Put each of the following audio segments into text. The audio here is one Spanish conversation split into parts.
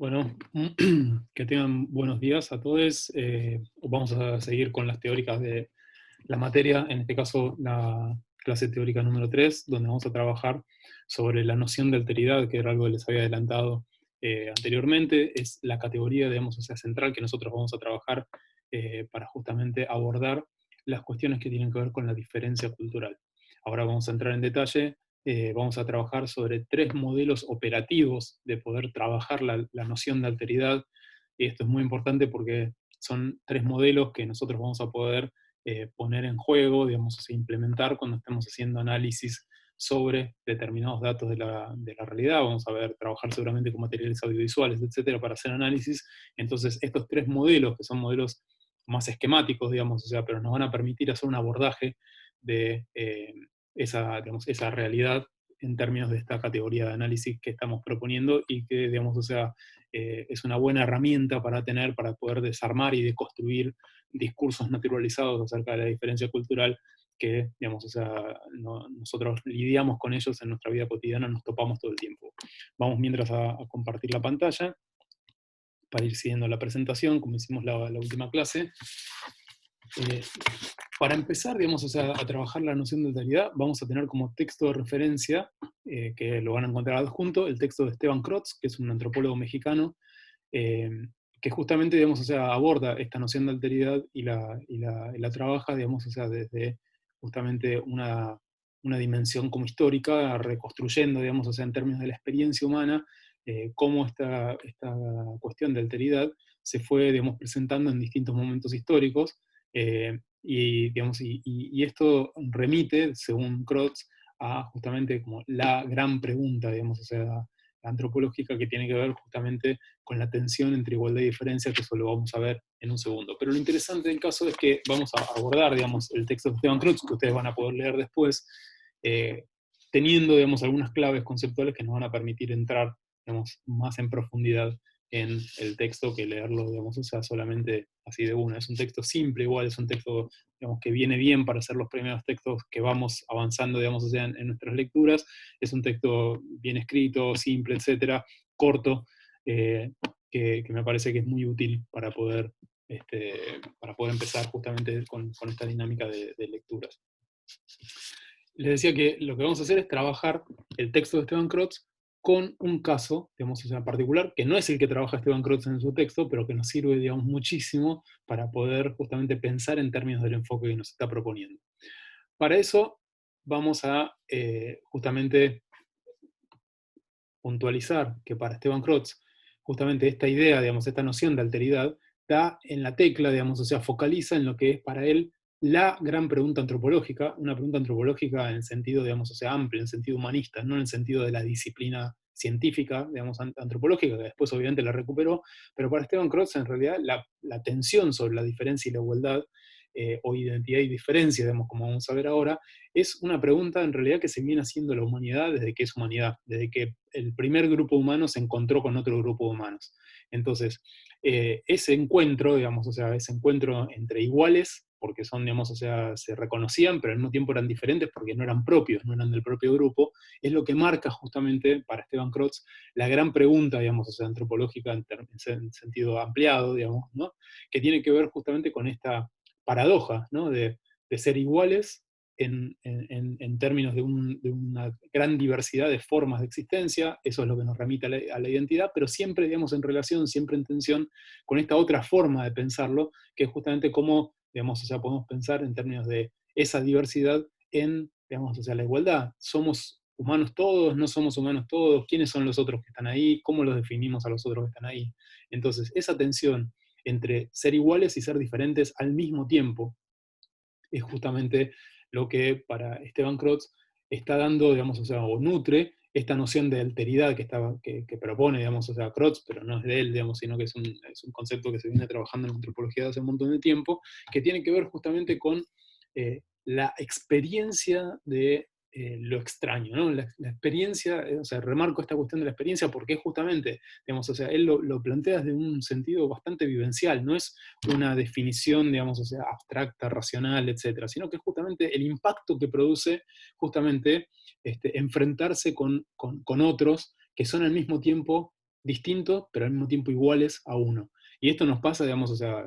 Bueno, que tengan buenos días a todos. Vamos a seguir con las teóricas de la materia, en este caso la clase teórica número 3, donde vamos a trabajar sobre la noción de alteridad, que era algo que les había adelantado anteriormente. Es la categoría, digamos, o sea, central que nosotros vamos a trabajar para justamente abordar las cuestiones que tienen que ver con la diferencia cultural. Ahora vamos a entrar en detalle. Vamos a trabajar sobre tres modelos operativos de poder trabajar la noción de alteridad. Y esto es muy importante porque son tres modelos que nosotros vamos a poder poner en juego, digamos, o sea, implementar cuando estemos haciendo análisis sobre determinados datos de la realidad. Vamos a ver, trabajar seguramente con materiales audiovisuales, etcétera, para hacer análisis. Entonces, estos tres modelos, que son modelos más esquemáticos, digamos, o sea, pero nos van a permitir hacer un abordaje de digamos, esa realidad en términos de esta categoría de análisis que estamos proponiendo y que, digamos, o sea, es una buena herramienta para tener, para poder desarmar y deconstruir discursos naturalizados acerca de la diferencia cultural que, digamos, o sea, nosotros lidiamos con ellos en nuestra vida cotidiana, nos topamos todo el tiempo. Vamos mientras a compartir la pantalla para ir siguiendo la presentación, como hicimos la última clase. Eh, para empezar, digamos, o sea, a trabajar la noción de alteridad, vamos a tener como texto de referencia, que lo van a encontrar adjunto, el texto de Esteban Krotz, que es un antropólogo mexicano, eh, que justamente, digamos, o sea, aborda esta noción de alteridad y la trabaja, digamos, o sea, desde justamente una dimensión como histórica, reconstruyendo, digamos, o sea, en términos de la experiencia humana, cómo esta cuestión de alteridad se fue, digamos, presentando en distintos momentos históricos, y esto remite, según Krotz, a justamente como la gran pregunta, digamos, o sea, antropológica, que tiene que ver justamente con la tensión entre igualdad y diferencia, que eso lo vamos a ver en un segundo. Pero lo interesante del caso es que vamos a abordar, digamos, el texto de Esteban Krutz, que ustedes van a poder leer después, eh, teniendo, digamos, algunas claves conceptuales que nos van a permitir entrar, digamos, más en profundidad en el texto que leerlo, digamos, o sea, solamente así de una. Es un texto simple, igual es un texto, digamos, que viene bien para ser los primeros textos que vamos avanzando, digamos, o sea, en nuestras lecturas. Es un texto bien escrito, simple, etcétera, corto, eh, que me parece que es muy útil para poder empezar justamente con esta dinámica de lecturas. Les decía que lo que vamos a hacer es trabajar el texto de Esteban Krotz con un caso, digamos, o sea, en particular, que no es el que trabaja Esteban Krotz en su texto, pero que nos sirve, digamos, muchísimo para poder justamente pensar en términos del enfoque que nos está proponiendo. Para eso vamos a justamente puntualizar que para Esteban Krotz, justamente esta idea, digamos, esta noción de alteridad, da en la tecla, digamos, o sea, focaliza en lo que es para él la gran pregunta antropológica, una pregunta antropológica en el sentido, digamos, o sea, amplio, en el sentido humanista, no en el sentido de la disciplina científica, digamos, antropológica, que después obviamente la recuperó, pero para Esteban Krotz en realidad la tensión sobre la diferencia y la igualdad, o identidad y diferencia, digamos, como vamos a ver ahora, es una pregunta en realidad que se viene haciendo la humanidad desde que es humanidad, desde que el primer grupo humano se encontró con otro grupo de humanos. Entonces, ese encuentro, digamos, o sea, ese encuentro entre iguales, porque son, digamos, o sea, se reconocían, pero al mismo tiempo eran diferentes porque no eran propios, no eran del propio grupo, es lo que marca justamente para Esteban Krotz la gran pregunta, digamos, o sea, antropológica en sentido ampliado, digamos, ¿no? Que tiene que ver justamente con esta paradoja, ¿no? De ser iguales en términos de una gran diversidad de formas de existencia. Eso es lo que nos remite a la identidad, pero siempre, digamos, en relación, siempre en tensión con esta otra forma de pensarlo, que es justamente cómo, digamos, o sea, podemos pensar en términos de esa diversidad en, digamos, o sea, la igualdad. ¿Somos humanos todos? ¿No somos humanos todos? ¿Quiénes son los otros que están ahí? ¿Cómo los definimos a los otros que están ahí? Entonces, esa tensión entre ser iguales y ser diferentes al mismo tiempo es justamente lo que para Esteban Krotz está dando, digamos, o sea, o nutre esta noción de alteridad que propone, digamos, o sea, Krotz, pero no es de él, digamos, sino que es un concepto que se viene trabajando en la antropología desde hace un montón de tiempo, que tiene que ver justamente con la experiencia de lo extraño, ¿no? La experiencia, o sea, remarco esta cuestión de la experiencia porque es justamente, digamos, o sea, él lo plantea desde un sentido bastante vivencial, no es una definición, digamos, o sea, abstracta, racional, etcétera, sino que es justamente el impacto que produce justamente enfrentarse con otros que son al mismo tiempo distintos, pero al mismo tiempo iguales a uno. Y esto nos pasa, digamos, o sea,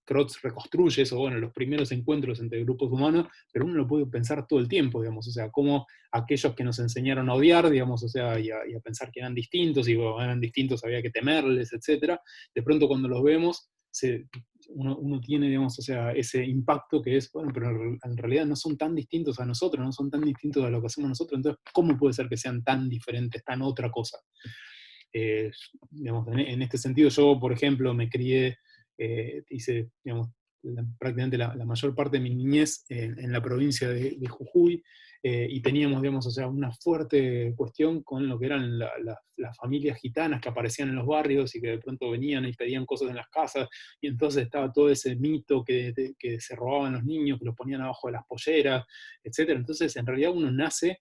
Crotz reconstruye eso, bueno, los primeros encuentros entre grupos humanos, pero uno lo puede pensar todo el tiempo, digamos, o sea, como aquellos que nos enseñaron a odiar, digamos, o sea, y a pensar que eran distintos, y cuando eran distintos había que temerles, etcétera, de pronto cuando los vemos, uno tiene, digamos, o sea, ese impacto que es, bueno, pero en realidad no son tan distintos a nosotros, no son tan distintos a lo que hacemos nosotros, entonces, ¿cómo puede ser que sean tan diferentes, tan otra cosa? Eh, digamos, en este sentido, yo, por ejemplo, me crié, hice, digamos, prácticamente la mayor parte de mi niñez en la provincia de Jujuy, y teníamos, digamos, o sea, una fuerte cuestión con lo que eran las familias gitanas que aparecían en los barrios y que de pronto venían y pedían cosas en las casas, y entonces estaba todo ese mito que se robaban los niños, que los ponían abajo de las polleras, etc. Entonces, en realidad uno nace,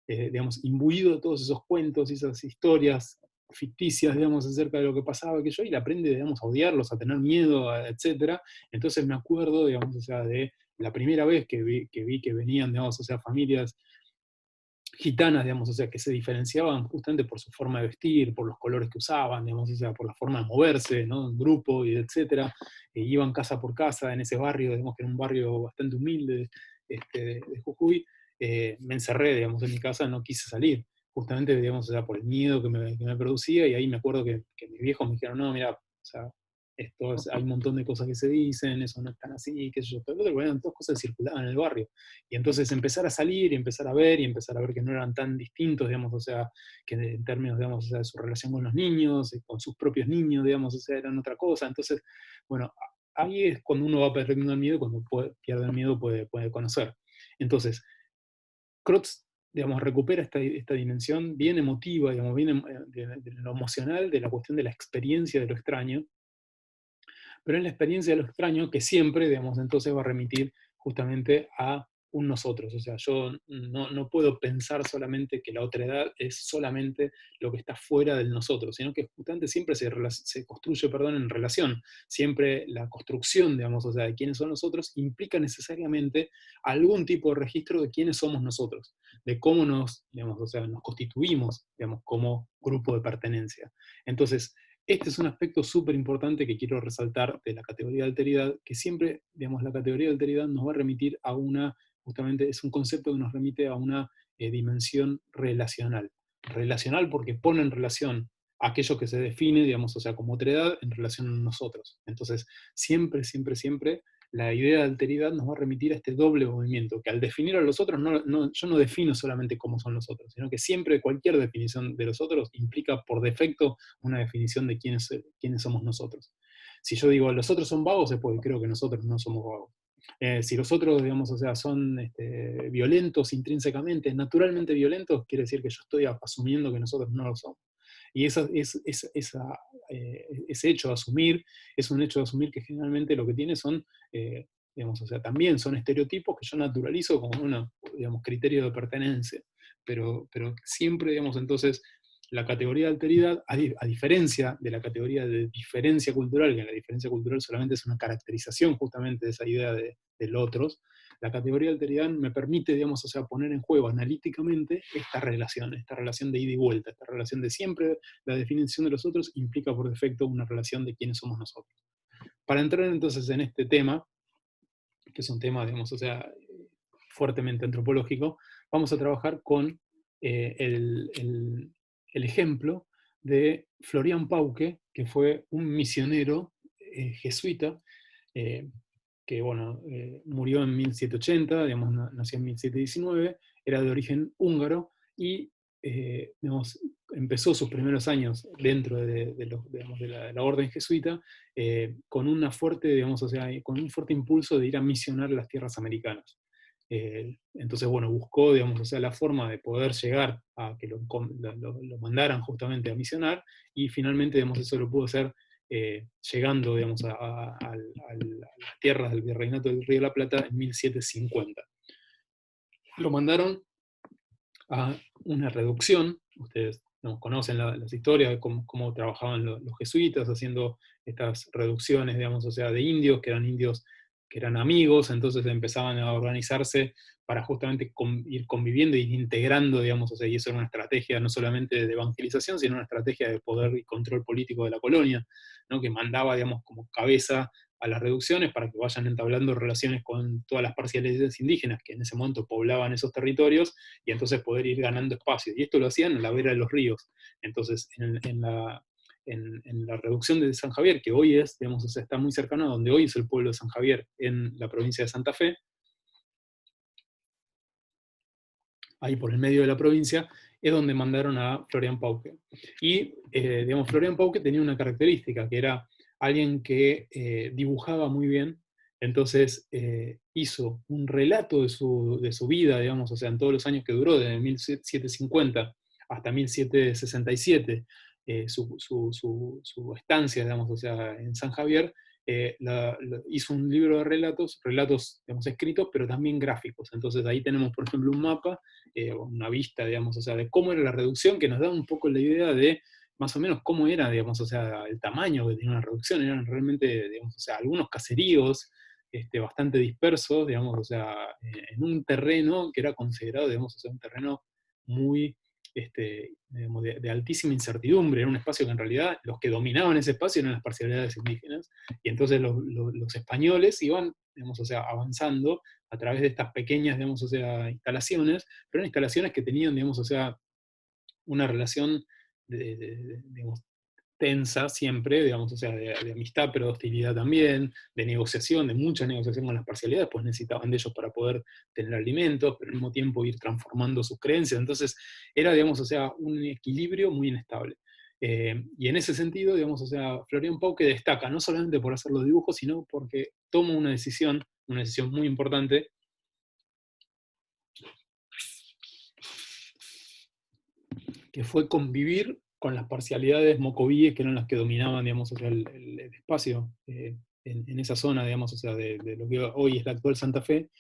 digamos, imbuido de todos esos cuentos y esas historias ficticias, digamos, acerca de lo que pasaba, que yo, y le aprende, digamos, a odiarlos, a tener miedo, etc. Entonces me acuerdo, digamos, o sea, de la primera vez que vi que venían, digamos, o sea, familias gitanas, digamos, o sea, que se diferenciaban justamente por su forma de vestir, por los colores que usaban, digamos, o sea, por la forma de moverse, ¿no? En grupo, y etcétera. Iban casa por casa en ese barrio, digamos, que era un barrio bastante humilde, de Jujuy. Me encerré, digamos, en mi casa, no quise salir, justamente, digamos, o sea, por el miedo que me producía, y ahí me acuerdo que mis viejos me dijeron, no, mira, o sea, hay un montón de cosas que se dicen, eso no es tan así, qué sé yo, todo lo otro, eran todas cosas que circulaban en el barrio. Y entonces empezar a salir y empezar a ver y empezar a ver que no eran tan distintos, digamos, o sea, que en términos, digamos, o sea, de su relación con los niños, con sus propios niños, digamos, o sea, eran otra cosa. Entonces, bueno, ahí es cuando uno va perdiendo el miedo, cuando pierde el miedo puede conocer. Entonces, Crotz, digamos, recupera esta dimensión bien emotiva, digamos, bien de lo emocional, de la cuestión de la experiencia de lo extraño, pero en la experiencia de lo extraño que siempre, digamos, entonces va a remitir justamente a un nosotros. O sea, yo no puedo pensar solamente que la otredad es solamente lo que está fuera del nosotros, sino que justamente siempre se construye, perdón, en relación. Siempre la construcción, digamos, o sea, de quiénes son nosotros implica necesariamente algún tipo de registro de quiénes somos nosotros, de cómo digamos, o sea, nos constituimos, digamos, como grupo de pertenencia. Entonces, este es un aspecto súper importante que quiero resaltar de la categoría de alteridad, que siempre, digamos, la categoría de alteridad nos va a remitir a justamente es un concepto que nos remite a una dimensión relacional. Relacional porque pone en relación aquello que se define, digamos, o sea, como otredad, en relación a nosotros. Entonces, siempre, siempre, siempre, la idea de alteridad nos va a remitir a este doble movimiento, que al definir a los otros, yo no defino solamente cómo son los otros, sino que siempre cualquier definición de los otros implica por defecto una definición de quiénes somos nosotros. Si yo digo los otros son vagos, es porque creo que nosotros no somos vagos. Si los otros, digamos, o sea, son violentos intrínsecamente, naturalmente violentos, quiere decir que yo estoy asumiendo que nosotros no lo somos. Y ese hecho de asumir es un hecho de asumir que generalmente lo que tiene son, digamos, o sea, también son estereotipos que yo naturalizo como un, digamos, criterio de pertenencia. Pero siempre, digamos, entonces, la categoría de alteridad, a diferencia de la categoría de diferencia cultural, que la diferencia cultural solamente es una caracterización justamente de esa idea del otros, la categoría de alteridad me permite, digamos, o sea, poner en juego analíticamente esta relación de ida y vuelta, esta relación de siempre la definición de los otros implica por defecto una relación de quiénes somos nosotros. Para entrar entonces en este tema, que es un tema, digamos, o sea, fuertemente antropológico, vamos a trabajar con el ejemplo de Florian Pauque, que fue un misionero jesuita, eh, que bueno, murió en 1780, digamos, nació en 1719, era de origen húngaro y digamos, empezó sus primeros años dentro digamos, de la orden jesuita con una fuerte, digamos, o sea, con un fuerte impulso de ir a misionar las tierras americanas. Entonces, bueno, buscó, digamos, o sea, la forma de poder llegar a que lo mandaran justamente a misionar, y finalmente, digamos, eso lo pudo hacer llegando, digamos, a las tierras del Virreinato del Río de la Plata en 1750. Lo mandaron a una reducción, ustedes no conocen las historias de cómo trabajaban los jesuitas haciendo estas reducciones, digamos, o sea, de indios, que eran amigos, entonces empezaban a organizarse para justamente ir conviviendo e ir integrando, digamos, o sea, y eso era una estrategia no solamente de evangelización, sino una estrategia de poder y control político de la colonia, ¿no? Que mandaba, digamos, como cabeza a las reducciones para que vayan entablando relaciones con todas las parcialidades indígenas que en ese momento poblaban esos territorios, y entonces poder ir ganando espacio. Y esto lo hacían a la vera de los ríos. Entonces, en la reducción de San Javier, que hoy es, digamos, o sea, está muy cercano a donde hoy es el pueblo de San Javier, en la provincia de Santa Fe, ahí por el medio de la provincia, es donde mandaron a Florian Pauke. Y, digamos, Florian Pauke tenía una característica, que era alguien que dibujaba muy bien, entonces hizo un relato de su vida, digamos, o sea, en todos los años que duró, desde 1750 hasta 1767, su estancia, digamos, o sea, en San Javier, hizo un libro de relatos, digamos, escritos, pero también gráficos. Entonces ahí tenemos, por ejemplo, un mapa, una vista, digamos, o sea, de cómo era la reducción, que nos da un poco la idea de más o menos cómo era, digamos, o sea, el tamaño que tenía una reducción. Eran realmente, digamos, o sea, algunos caseríos bastante dispersos, digamos, o sea, en un terreno que era considerado, digamos, o sea, un terreno muy digamos, de altísima incertidumbre. Era un espacio que en realidad los que dominaban ese espacio eran las parcialidades indígenas, y entonces los españoles iban, digamos, o sea, avanzando a través de estas pequeñas, digamos, o sea, instalaciones, pero eran instalaciones que tenían, digamos, o sea, una relación digamos, tensa siempre, digamos, o sea, de amistad, pero de hostilidad también, de negociación, de mucha negociación con las parcialidades, pues necesitaban de ellos para poder tener alimentos, pero al mismo tiempo ir transformando sus creencias. Entonces, era, digamos, o sea, un equilibrio muy inestable. Y en ese sentido, digamos, o sea, Florian Pauke destaca, no solamente por hacer los dibujos, sino porque toma una decisión muy importante, que fue convivir con las parcialidades mocovíes que eran las que dominaban, digamos, o sea, el espacio en esa zona, digamos, o sea, de lo que hoy es la actual Santa Fe,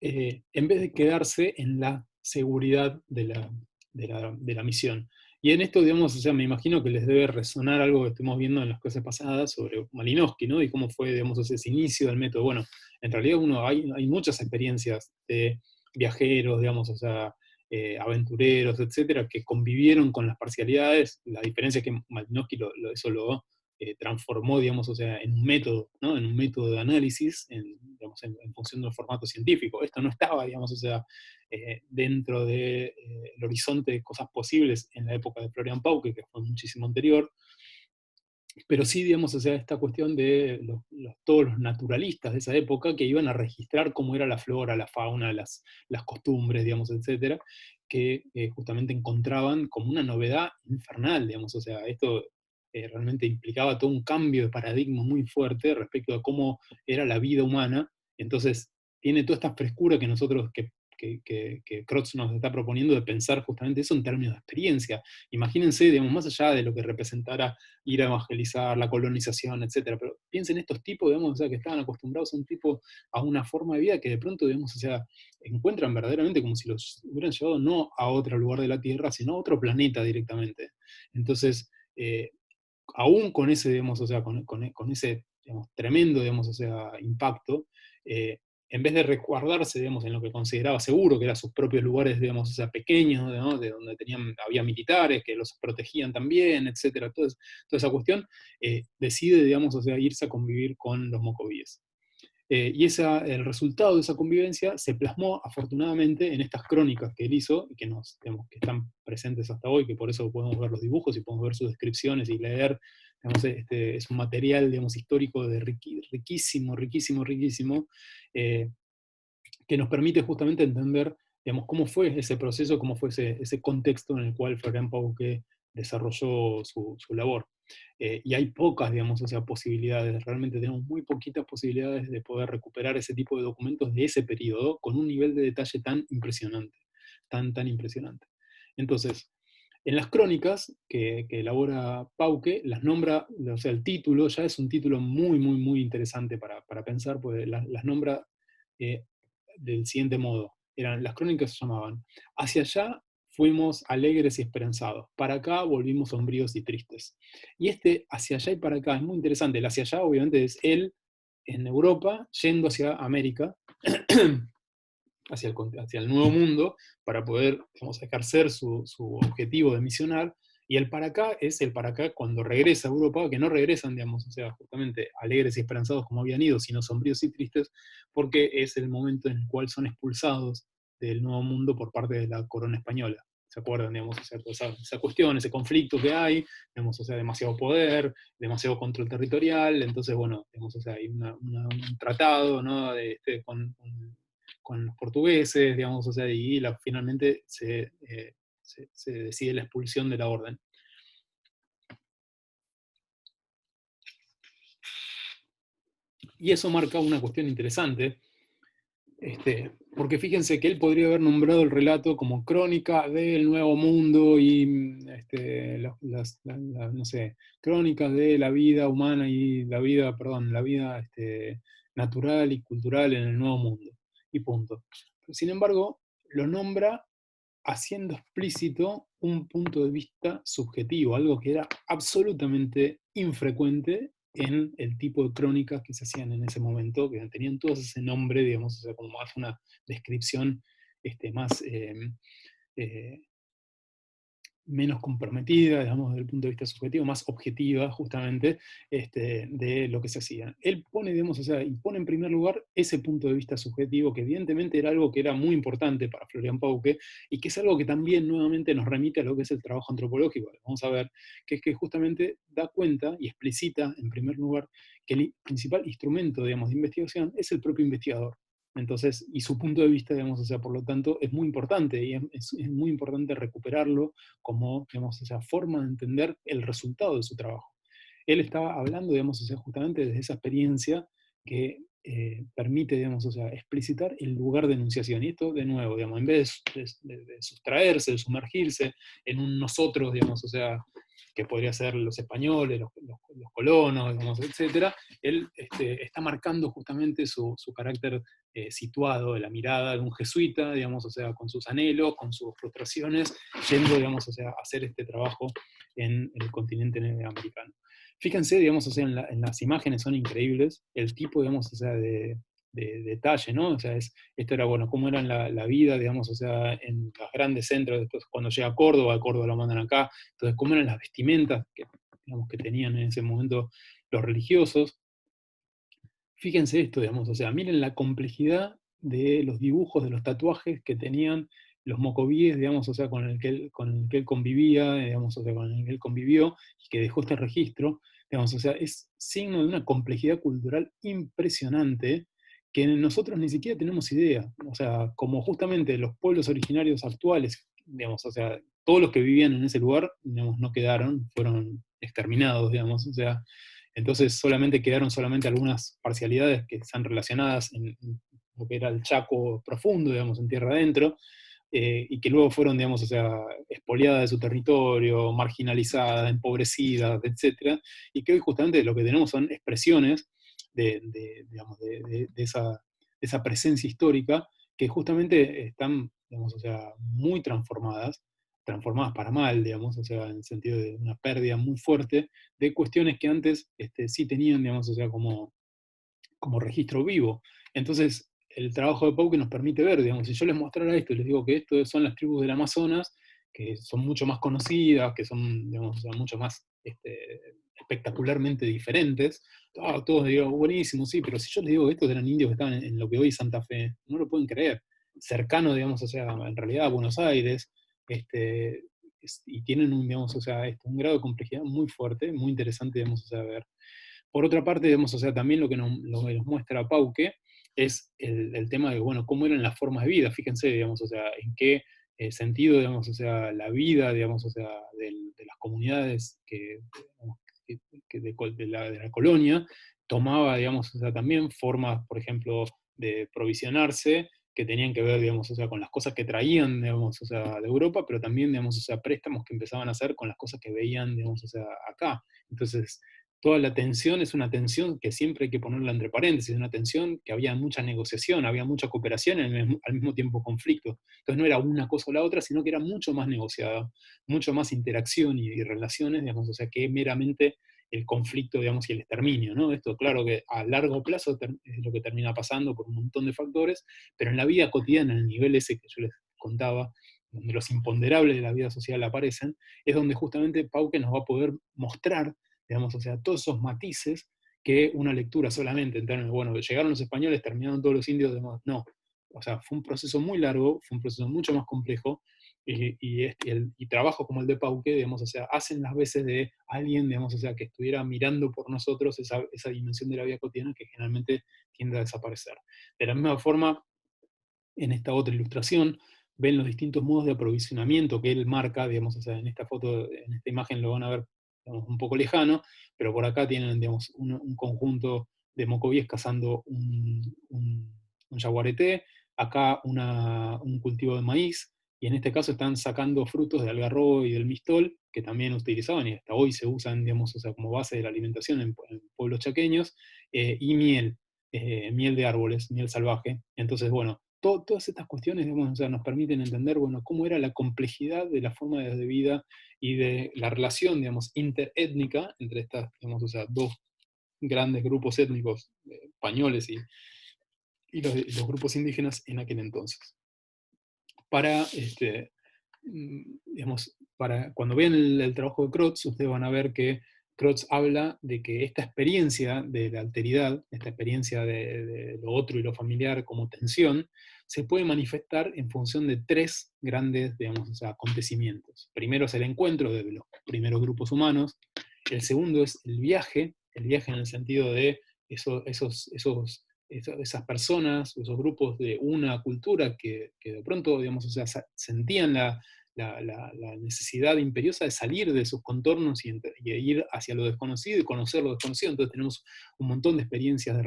en vez de quedarse en la seguridad de la misión. Y en esto, digamos, o sea, me imagino que les debe resonar algo que estuvimos viendo en las clases pasadas sobre Malinowski, ¿no? Y cómo fue, digamos, ese inicio del método. Bueno, en realidad hay muchas experiencias de viajeros, digamos, o sea, aventureros, etcétera, que convivieron con las parcialidades. La diferencia es que Malinowski eso lo transformó, digamos, o sea, en un método, ¿no? En un método de análisis, digamos, en función de un formato científico. Esto no estaba, digamos, o sea, dentro del horizonte de cosas posibles en la época de Florian Pauke, que fue muchísimo anterior, pero sí, digamos, o sea, esta cuestión de todos los naturalistas de esa época que iban a registrar cómo era la flora, la fauna, las costumbres, digamos, etcétera, que justamente encontraban como una novedad infernal, digamos, o sea, esto realmente implicaba todo un cambio de paradigma muy fuerte respecto a cómo era la vida humana. Entonces tiene toda esta frescura que nosotros, que Crotz nos está proponiendo, de pensar justamente eso en términos de experiencia. Imagínense, digamos, más allá de lo que representara ir a evangelizar, la colonización, etcétera. Pero piensen estos tipos, digamos, o sea, que estaban acostumbrados a una forma de vida que de pronto, digamos, o sea, encuentran verdaderamente como si los hubieran llevado no a otro lugar de la Tierra, sino a otro planeta directamente. Entonces, aún con ese, digamos, o sea, con ese, digamos, tremendo, digamos, o sea, impacto, en vez de resguardarse, digamos, en lo que consideraba seguro, que eran sus propios lugares, digamos, o sea, pequeños, ¿no? De donde había militares que los protegían también, etcétera, toda esa cuestión, decide, digamos, o sea, irse a convivir con los mocovíes. Y el resultado de esa convivencia se plasmó afortunadamente en estas crónicas que él hizo, y que, digamos, que están presentes hasta hoy, que por eso podemos ver los dibujos y podemos ver sus descripciones y leer. Digamos, es un material, digamos, histórico riquísimo, riquísimo, riquísimo, eh, que nos permite justamente entender, digamos, cómo fue ese proceso, cómo fue ese contexto en el cual Florian Pauke desarrolló su labor. Y hay pocas, digamos, o sea, posibilidades, realmente tenemos muy poquitas posibilidades de poder recuperar ese tipo de documentos de ese periodo con un nivel de detalle tan impresionante, tan impresionante. Entonces, en las crónicas que elabora Pauke, las nombra, o sea, el título ya es un título muy, muy, muy interesante para pensar, porque las nombra eh, del siguiente modo. Las crónicas se llamaban: hacia allá fuimos alegres y esperanzados, para acá volvimos sombríos y tristes. Y hacia allá y para acá es muy interesante. El hacia allá obviamente es él en Europa yendo hacia América, hacia el nuevo mundo, para poder, digamos, ejercer su objetivo de misionar, y el para acá es el para acá cuando regresa a Europa, que no regresan, digamos, o sea, justamente alegres y esperanzados como habían ido, sino sombríos y tristes, porque es el momento en el cual son expulsados del nuevo mundo por parte de la corona española. ¿Se acuerdan, digamos, o sea, toda esa cuestión, ese conflicto que hay, digamos, o sea, demasiado poder, demasiado control territorial, entonces, bueno, digamos, o sea, hay un tratado, ¿no? Con los portugueses, digamos, o sea, y finalmente se decide la expulsión de la orden. Y eso marca una cuestión interesante, porque fíjense que él podría haber nombrado el relato como crónica del nuevo mundo y no sé, crónicas de la vida humana y la vida, perdón, la vida natural y cultural en el nuevo mundo. Y punto. Sin embargo, lo nombra haciendo explícito un punto de vista subjetivo, algo que era absolutamente infrecuente en el tipo de crónicas que se hacían en ese momento, que tenían todos ese nombre, digamos, o sea, como más una descripción más eh, menos comprometida, digamos, desde el punto de vista subjetivo, más objetiva, justamente, de lo que se hacía. Él pone, digamos, o sea, y pone en primer lugar ese punto de vista subjetivo, que evidentemente era algo que era muy importante para Florian Pauque, y que es algo que también nuevamente nos remite a lo que es el trabajo antropológico. Vamos a ver, que es que justamente da cuenta y explicita, en primer lugar, que el principal instrumento, digamos, de investigación es el propio investigador. Entonces, y su punto de vista, digamos, o sea, por lo tanto, es muy importante, y es muy importante recuperarlo como, digamos, esa forma de entender el resultado de su trabajo. Él estaba hablando, digamos, o sea, justamente desde esa experiencia que permite, digamos, o sea, explicitar el lugar de enunciación. Y esto, de nuevo, digamos, en vez de sustraerse, de sumergirse en un nosotros, digamos, o sea, que podría ser los españoles, los colonos, digamos, etcétera, él está marcando justamente su carácter situado de la mirada de un jesuita, digamos, o sea, con sus anhelos, con sus frustraciones, yendo, digamos, o sea, a hacer este trabajo en el continente americano. Fíjense, digamos, o sea, en las imágenes son increíbles, el tipo, digamos, o sea, de detalle, ¿no? O sea, esto era, bueno, cómo era la vida, digamos, o sea, en los grandes centros, después cuando llega a Córdoba lo mandan acá, entonces cómo eran las vestimentas que, digamos, que tenían en ese momento los religiosos. Fíjense esto, digamos, o sea, miren la complejidad de los dibujos, de los tatuajes que tenían los mocovíes, digamos, o sea, con el que él convivía, digamos, o sea, con el que él convivió, y que dejó este registro, digamos, o sea, es signo de una complejidad cultural impresionante que nosotros ni siquiera tenemos idea. O sea, como justamente los pueblos originarios actuales, digamos, o sea, todos los que vivían en ese lugar, digamos, no quedaron, fueron exterminados, digamos, o sea, entonces solamente quedaron solamente algunas parcialidades que están relacionadas en lo que era el Chaco profundo, digamos, en tierra adentro, y que luego fueron, digamos, o sea, expoliadas de su territorio, marginalizadas, empobrecidas, etcétera, y que hoy justamente lo que tenemos son expresiones digamos, de esa presencia histórica que justamente están, digamos, o sea, muy transformadas para mal, digamos, o sea, en el sentido de una pérdida muy fuerte de cuestiones que antes sí tenían, digamos, o sea, como registro vivo. Entonces, el trabajo de Pauque nos permite ver, digamos, si yo les mostrara esto y les digo que esto son las tribus del Amazonas, que son mucho más conocidas, que son, digamos, o sea, mucho más espectacularmente diferentes, todos dirían, buenísimo, sí, pero si yo les digo que estos eran indios que estaban en lo que hoy es Santa Fe, no lo pueden creer. Cercano, digamos, o sea, en realidad a Buenos Aires, y tienen un, digamos, o sea, un grado de complejidad muy fuerte, muy interesante, digamos, o sea, ver. Por otra parte, digamos, o sea, también lo que nos muestra Pauque es el tema de, bueno, cómo eran las formas de vida, fíjense, digamos, o sea, en qué sentido, digamos, o sea, la vida, digamos, o sea, de las comunidades digamos, de la colonia tomaba, digamos, o sea, también formas, por ejemplo, de provisionarse, que tenían que ver, digamos, o sea, con las cosas que traían, digamos, o sea, de Europa, pero también, digamos, o sea, préstamos que empezaban a hacer con las cosas que veían, digamos, o sea, acá. Entonces, toda la tensión es una tensión que siempre hay que ponerla entre paréntesis, una tensión que había mucha negociación, había mucha cooperación, al mismo tiempo conflicto. Entonces no era una cosa o la otra, sino que era mucho más negociada, mucho más interacción y relaciones, digamos, o sea, que meramente el conflicto, digamos, y el exterminio, ¿no? Esto, claro que a largo plazo es lo que termina pasando por un montón de factores, pero en la vida cotidiana, en el nivel ese que yo les contaba, donde los imponderables de la vida social aparecen, es donde justamente Pauque nos va a poder mostrar, digamos, o sea, todos esos matices que una lectura solamente en términos, bueno, llegaron los españoles, terminaron todos los indios, digamos, no. O sea, fue un proceso muy largo, fue un proceso mucho más complejo, y trabajos como el de Pauque, digamos, o sea, hacen las veces de alguien, digamos, o sea, que estuviera mirando por nosotros esa dimensión de la vida cotidiana que generalmente tiende a desaparecer. De la misma forma, en esta otra ilustración, ven los distintos modos de aprovisionamiento que él marca, digamos, o sea, en esta foto, en esta imagen lo van a ver, digamos, un poco lejano, pero por acá tienen, digamos, un conjunto de mocovíes cazando un yaguareté, acá un cultivo de maíz, y en este caso están sacando frutos de algarrobo y del mistol, que también utilizaban y hasta hoy se usan, digamos, o sea, como base de la alimentación en pueblos chaqueños, y miel, miel de árboles, miel salvaje. Entonces, bueno, todas estas cuestiones, digamos, o sea, nos permiten entender, bueno, cómo era la complejidad de la forma de vida y de la relación, digamos, interétnica entre estas, digamos, o sea, dos grandes grupos étnicos, españoles y los grupos indígenas en aquel entonces. Para, digamos, cuando vean el trabajo de Crotz, ustedes van a ver que Crotz habla de que esta experiencia de la alteridad, esta experiencia de lo otro y lo familiar como tensión, se puede manifestar en función de tres grandes, digamos, o sea, acontecimientos. Primero es el encuentro de los primeros grupos humanos, el segundo es el viaje en el sentido de esas personas, esos grupos de una cultura que de pronto, digamos, o sea, sentían la necesidad imperiosa de salir de sus contornos y ir hacia lo desconocido y conocer lo desconocido. Entonces tenemos un montón de experiencias de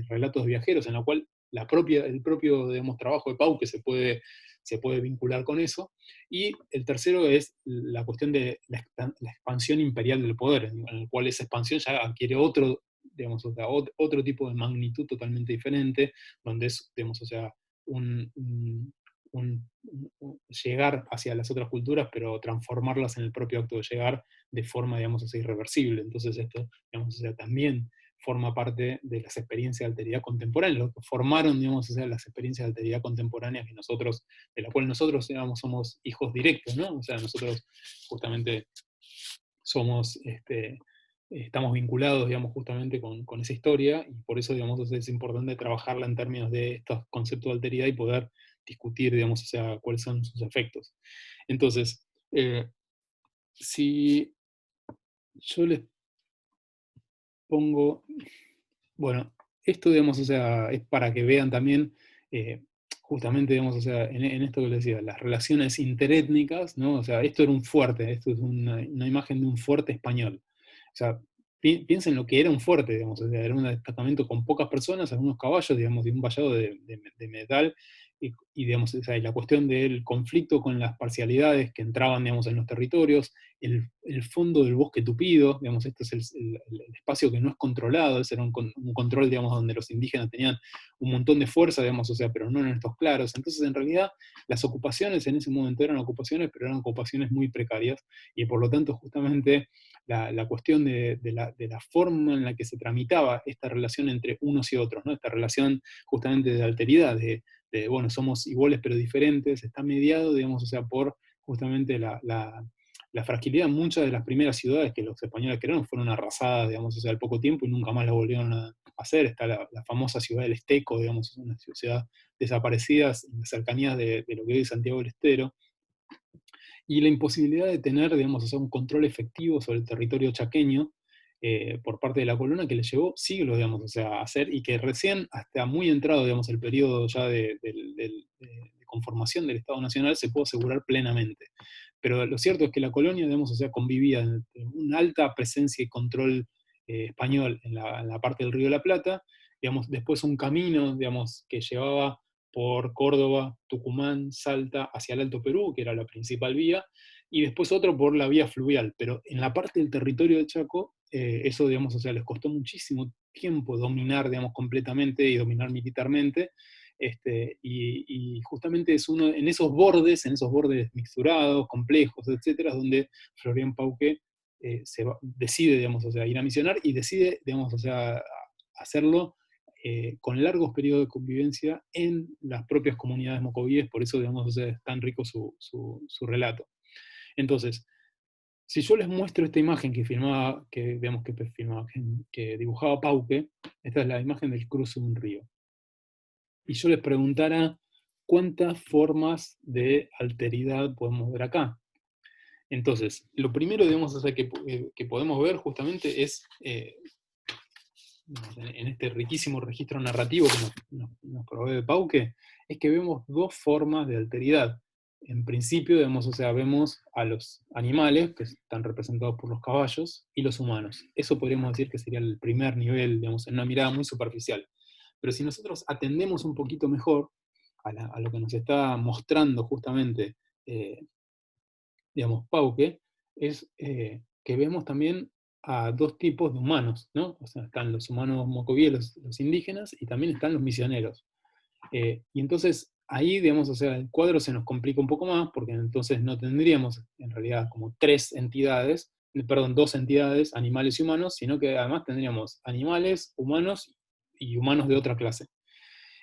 relatos de viajeros en la cual el propio, digamos, trabajo de Pau que se puede vincular con eso. Y el tercero es la cuestión de la expansión imperial del poder, en el cual esa expansión ya adquiere digamos, o sea, otro tipo de magnitud totalmente diferente, donde es, digamos, o sea, un, un- llegar hacia las otras culturas, pero transformarlas en el propio acto de llegar de forma, digamos, así, irreversible. Entonces esto, digamos, o sea, también forma parte de las experiencias de alteridad contemporánea, lo que formaron, digamos, o sea, las experiencias de alteridad contemporánea de la cual nosotros, digamos, somos hijos directos, ¿no? O sea, nosotros justamente somos, estamos vinculados, digamos, justamente con esa historia, y por eso, digamos, es importante trabajarla en términos de estos conceptos de alteridad y poder discutir, digamos, o sea, cuáles son sus efectos. Entonces, si yo les pongo, bueno, esto, digamos, o sea, es para que vean también, justamente, digamos, o sea, en esto que les decía, las relaciones interétnicas, ¿no? O sea, esto era un fuerte, esto es una imagen de un fuerte español. O sea, piensen lo que era un fuerte, digamos, o sea, era un destacamento con pocas personas, algunos caballos, digamos, y un vallado de metal, digamos, o sea, y la cuestión del conflicto con las parcialidades que entraban, digamos, en los territorios, el fondo del bosque tupido, digamos, este es el espacio que no es controlado, ese era un control, digamos, donde los indígenas tenían un montón de fuerza, digamos, o sea, pero no en estos claros. Entonces, en realidad, las ocupaciones en ese momento eran ocupaciones, pero eran ocupaciones muy precarias, y por lo tanto, justamente, la cuestión de la forma en la que se tramitaba esta relación entre unos y otros, ¿no? Esta relación justamente de alteridad, bueno, somos iguales pero diferentes, está mediado, digamos, o sea, por justamente la fragilidad. Muchas de las primeras ciudades que los españoles crearon fueron arrasadas, digamos, o sea, al poco tiempo y nunca más las volvieron a hacer. Está la famosa ciudad del Esteco, digamos, es una ciudad desaparecida en las cercanías de lo que hoy es Santiago del Estero, y la imposibilidad de tener, digamos, o sea, un control efectivo sobre el territorio chaqueño por parte de la corona, que le llevó siglos, digamos, o sea, a hacer, y que recién, hasta muy entrado, digamos, el periodo ya de conformación del Estado Nacional, se pudo asegurar plenamente. Pero lo cierto es que la colonia, digamos, o sea, convivía en una alta presencia y control español en la parte del Río de la Plata, digamos, después un camino, digamos, que llevaba por Córdoba, Tucumán, Salta, hacia el Alto Perú, que era la principal vía, y después otro por la vía fluvial. Pero en la parte del territorio de Chaco, eso, digamos, o sea, les costó muchísimo tiempo dominar, digamos, completamente y dominar militarmente. Y justamente es uno, en esos bordes mixturados, complejos, etcétera, donde Florian Pauque decide, digamos, o sea, ir a misionar y decide, digamos, o sea, hacerlo con largos periodos de convivencia en las propias comunidades mocovíes, por eso, digamos, o sea, es tan rico su relato. Entonces, si yo les muestro esta imagen que filmaba, digamos, que dibujaba Pauque, esta es la imagen del cruce de un río, y yo les preguntara cuántas formas de alteridad podemos ver acá. Entonces, lo primero, digamos, o sea, que podemos ver justamente es, en este riquísimo registro narrativo que nos provee Pauque, es que vemos dos formas de alteridad. En principio, digamos, o sea, vemos a los animales, que están representados por los caballos, y los humanos. Eso podríamos decir que sería el primer nivel, digamos, en una mirada muy superficial. Pero si nosotros atendemos un poquito mejor a lo que nos está mostrando justamente, digamos, Pauque, es que vemos también a dos tipos de humanos, ¿no? O sea, están los humanos mocovíes, los indígenas, y también están los misioneros. Y entonces ahí, digamos, o sea, el cuadro se nos complica un poco más, porque entonces no tendríamos en realidad como dos entidades, animales y humanos, sino que además tendríamos animales, humanos y humanos de otra clase.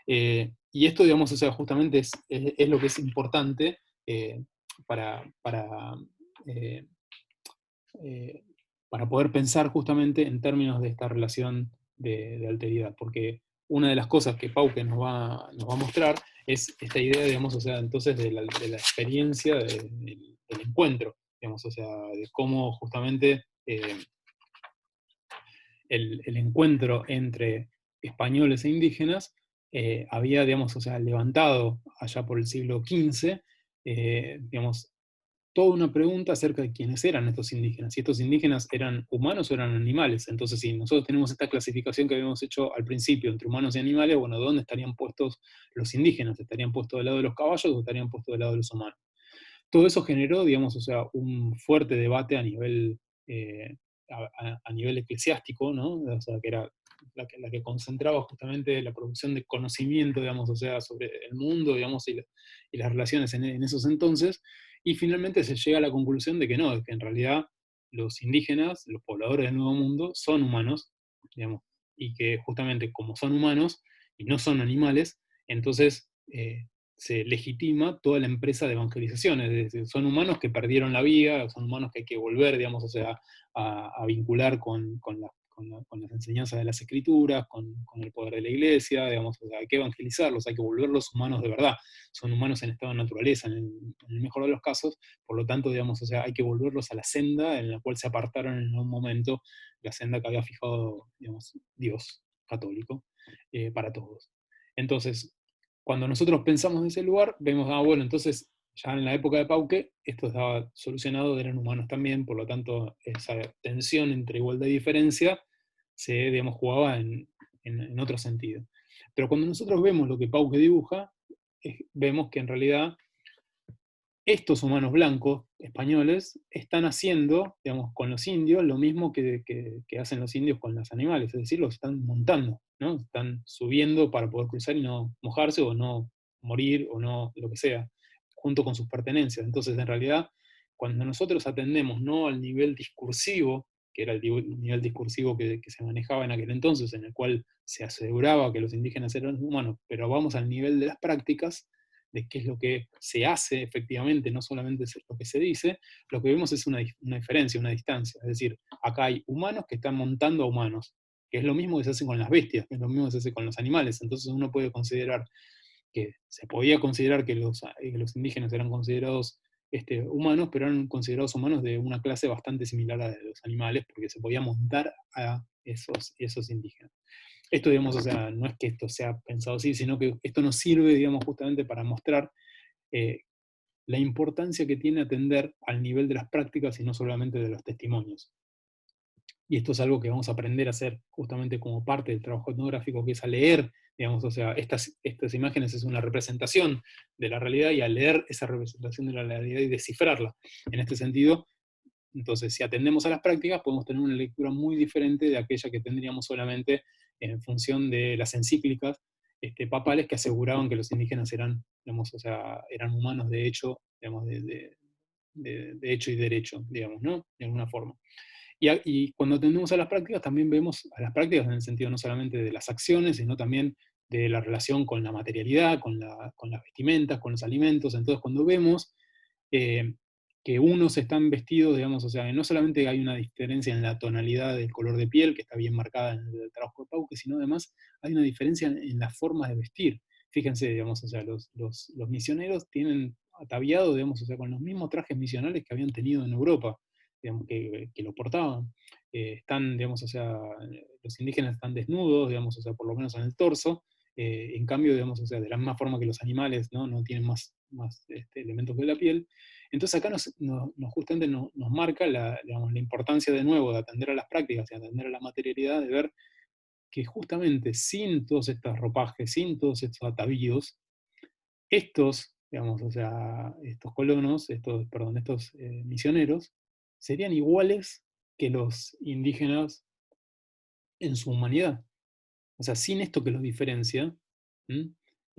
Y esto, digamos, o sea, justamente es lo que es importante para, eh, eh, para poder pensar justamente en términos de esta relación de alteridad, porque una de las cosas que Pauque nos va a mostrar es esta idea, digamos, o sea, entonces de la experiencia del encuentro, digamos, o sea, de cómo justamente el encuentro entre españoles e indígenas había, digamos, o sea, levantado allá por el siglo XV, digamos, toda una pregunta acerca de quiénes eran estos indígenas, si estos indígenas eran humanos o eran animales. Entonces, si nosotros tenemos esta clasificación que habíamos hecho al principio entre humanos y animales, bueno, ¿dónde estarían puestos los indígenas? ¿Estarían puestos del lado de los caballos o estarían puestos del lado de los humanos? Todo eso generó, digamos, o sea, un fuerte debate eh, a nivel eclesiástico, ¿no? O sea, que era la que concentraba justamente la producción de conocimiento, digamos, o sea, sobre el mundo, digamos, y las relaciones en esos entonces, y finalmente se llega a la conclusión de que no, de que en realidad los indígenas, los pobladores del Nuevo Mundo, son humanos, digamos, y que justamente como son humanos y no son animales, entonces se legitima toda la empresa de evangelización, es decir, son humanos que perdieron la vida, son humanos que hay que volver, digamos, o sea, a vincular con las enseñanzas de las escrituras, con el poder de la iglesia, digamos, o sea, hay que evangelizarlos, hay que volverlos humanos de verdad, son humanos en estado de naturaleza, en el mejor de los casos, por lo tanto, digamos, o sea, hay que volverlos a la senda en la cual se apartaron en un momento, la senda que había fijado, digamos, Dios católico, para todos. Entonces, cuando nosotros pensamos en ese lugar, vemos, bueno, entonces ya en la época de Pauque esto estaba solucionado, eran humanos también, por lo tanto esa tensión entre igualdad y diferencia se, digamos, jugaba en otro sentido. Pero cuando nosotros vemos lo que Pauque dibuja, vemos que en realidad estos humanos blancos españoles están haciendo, digamos, con los indios lo mismo que hacen los indios con los animales, es decir, los están montando, ¿no? Están subiendo para poder cruzar y no mojarse o no morir o no lo que sea, junto con sus pertenencias. Entonces, en realidad, cuando nosotros atendemos no al nivel discursivo, que era el nivel discursivo que se manejaba en aquel entonces, en el cual se aseguraba que los indígenas eran humanos, pero vamos al nivel de las prácticas, de qué es lo que se hace efectivamente, no solamente es lo que se dice, lo que vemos es una diferencia, una distancia. Es decir, acá hay humanos que están montando a humanos, que es lo mismo que se hace con las bestias, que es lo mismo que se hace con los animales. Entonces uno puede considerar que se podía considerar que los indígenas eran considerados humanos, pero eran considerados humanos de una clase bastante similar a la de los animales, porque se podía montar a esos indígenas. Esto, digamos, o sea, no es que esto sea pensado así, sino que esto nos sirve, digamos, justamente para mostrar eh, la importancia que tiene atender al nivel de las prácticas y no solamente de los testimonios. Y esto es algo que vamos a aprender a hacer justamente como parte del trabajo etnográfico, que es a leer, digamos, o sea, estas imágenes es una representación de la realidad, y a leer esa representación de la realidad y descifrarla. En este sentido, entonces, si atendemos a las prácticas, podemos tener una lectura muy diferente de aquella que tendríamos solamente en función de las encíclicas papales que aseguraban que los indígenas eran, digamos, o sea, eran humanos de hecho, digamos, de hecho y derecho, digamos, ¿no? De alguna forma. Y cuando atendemos a las prácticas, también vemos a las prácticas en el sentido no solamente de las acciones, sino también de la relación con la materialidad, con las vestimentas, con los alimentos. Entonces, cuando vemos eh, que unos están vestidos, digamos, o sea, no solamente hay una diferencia en la tonalidad del color de piel, que está bien marcada en el trabajo de Pauque, sino además hay una diferencia en las formas de vestir. Fíjense, digamos, o sea, los misioneros tienen ataviado, digamos, o sea, con los mismos trajes misionales que habían tenido en Europa, digamos, que lo portaban. Están, digamos, o sea, los indígenas están desnudos, digamos, o sea, por lo menos en el torso. En cambio, digamos, o sea, de la misma forma que los animales no tienen más elementos que la piel. Entonces acá justamente nos marca digamos, la importancia de nuevo de atender a las prácticas y atender a la materialidad, de ver que justamente sin todos estos ropajes, sin todos estos atavíos, estos, digamos, o sea, estos colonos, estos misioneros, serían iguales que los indígenas en su humanidad. O sea, sin esto que los diferencia, ¿m?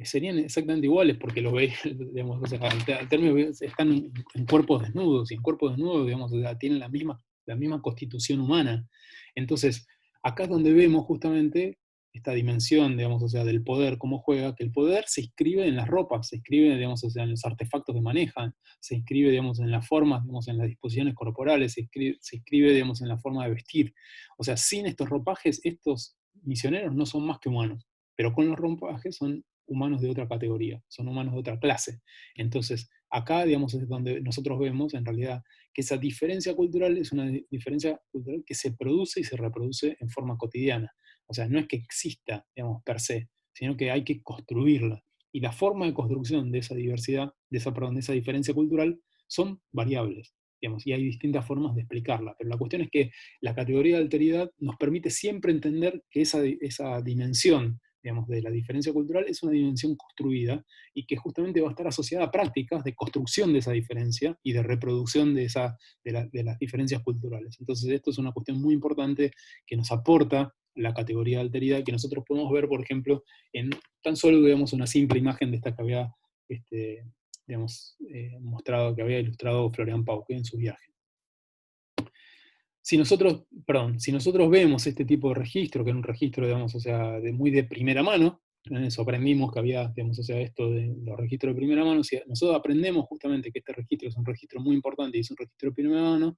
Serían exactamente iguales, porque los veis, digamos, o sea, al término están en cuerpos desnudos, y en cuerpos desnudos, digamos, o sea, tienen la misma constitución humana. Entonces, acá es donde vemos justamente esta dimensión, digamos, o sea, del poder, cómo juega, que el poder se inscribe en las ropas, se inscribe, digamos, o sea, en los artefactos que manejan, se inscribe, digamos, en las formas, digamos, en las disposiciones corporales, se inscribe, digamos, en la forma de vestir. O sea, sin estos ropajes, estos misioneros no son más que humanos, pero con los ropajes son humanos de otra categoría, son humanos de otra clase. Entonces, acá, digamos, es donde nosotros vemos, en realidad, que esa diferencia cultural es una diferencia cultural que se produce y se reproduce en forma cotidiana. O sea, no es que exista, digamos, per se, sino que hay que construirla. Y la forma de construcción de esa diversidad, de esa diferencia cultural, son variables, digamos, y hay distintas formas de explicarla. Pero la cuestión es que la categoría de alteridad nos permite siempre entender que esa dimensión, digamos, de la diferencia cultural es una dimensión construida y que justamente va a estar asociada a prácticas de construcción de esa diferencia y de reproducción de las diferencias culturales. Entonces esto es una cuestión muy importante que nos aporta la categoría de alteridad, que nosotros podemos ver, por ejemplo, en tan solo, digamos, una simple imagen de esta que había digamos, mostrado, que había ilustrado Florian Pauque en su viaje. Si nosotros vemos este tipo de registro, que era un registro, digamos, o sea, muy de primera mano, en eso aprendimos que había, digamos, o sea, esto de los registros de primera mano, si nosotros aprendemos justamente que este registro es un registro muy importante y es un registro de primera mano,